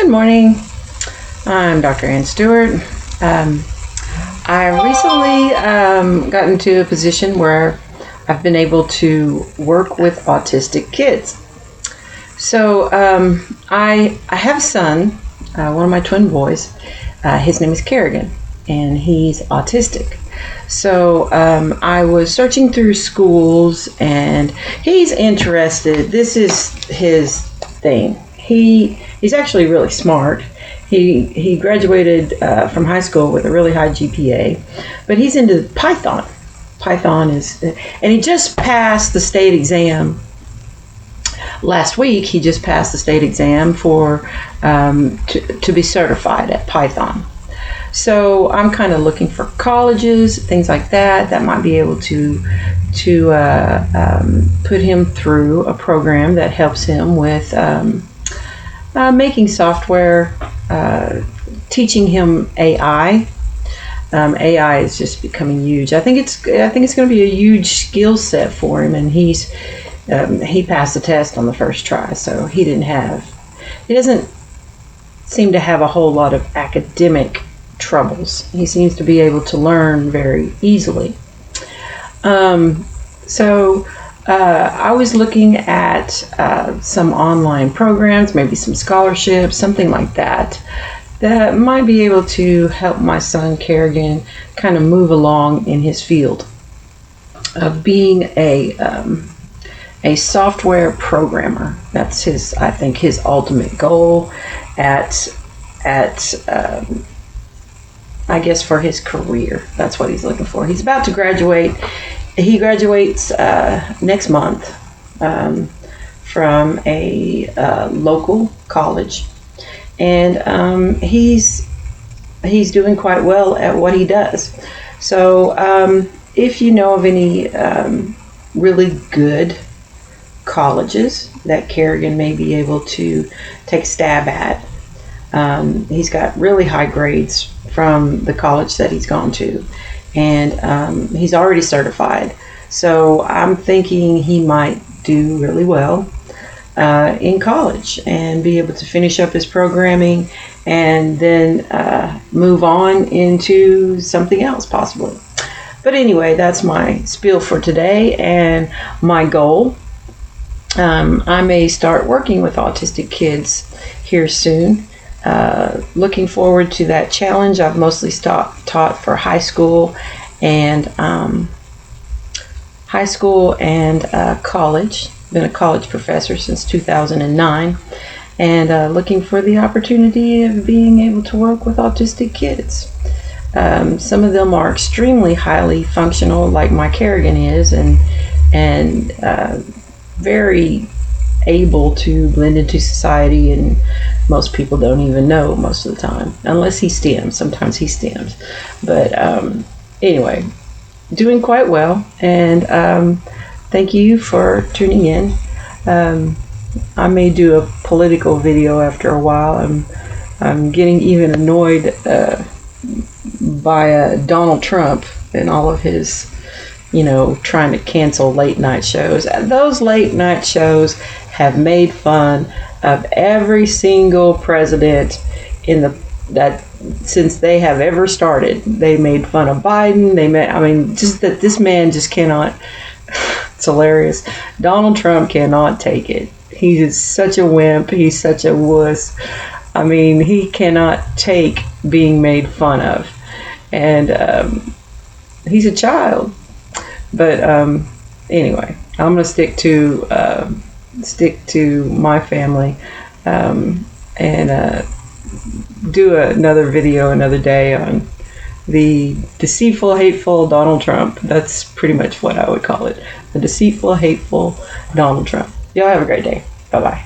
Good morning. I'm Dr. Stewart. I recently got into a position where I've been able to work with autistic kids. So I have a son, one of my twin boys. His name is Carrigan, and he's autistic. So I was searching through schools, and he's interested. This is his thing. He's actually really smart. He graduated from high school with a really high GPA, but he's into Python. Python is, and he just passed the state exam. Last week, he just passed the state exam for to be certified at Python. So I'm kind of looking for colleges, things like that might be able to put him through a program that helps him with making software, teaching him AI. AI is just becoming huge. I think it's going to be a huge skill set for him, and he passed the test on the first try, so he doesn't seem to have a whole lot of academic troubles. He seems to be able to learn very easily. So I was looking at some online programs, maybe some scholarships, something like that might be able to help my son Carrigan kind of move along in his field of being a software programmer. That's I think his ultimate goal at I guess for his career. That's what he's looking for. He's about to graduate. He graduates next month from a local college, and he's doing quite well at what he does. So if you know of any really good colleges that Carrigan may be able to take a stab at, he's got really high grades from the college that he's gone to, and he's already certified. So I'm thinking he might do really well in college and be able to finish up his programming and then move on into something else possibly. But anyway, that's my spiel for today and my goal. I may start working with autistic kids here soon. Looking forward to that challenge. I've mostly taught for high school and college. Been a college professor since 2009, and looking for the opportunity of being able to work with autistic kids. Some of them are extremely highly functional, like my Carrigan is, and very able to blend into society, and most people don't even know most of the time, unless he stems. Sometimes he stems, but anyway, doing quite well, and thank you for tuning in. I may do a political video after a while. I'm getting even annoyed by Donald Trump and all of his trying to cancel late night shows. Those late night shows have made fun of every single president since they have ever started. They made fun of Biden. Just that this man just cannot. It's hilarious. Donald Trump cannot take it. He is such a wimp. He's such a wuss. He cannot take being made fun of, and he's a child. But anyway, I'm going to stick to my family, and do another video another day on the deceitful, hateful Donald Trump. That's pretty much what I would call it. The deceitful, hateful Donald Trump. Y'all have a great day. Bye-bye.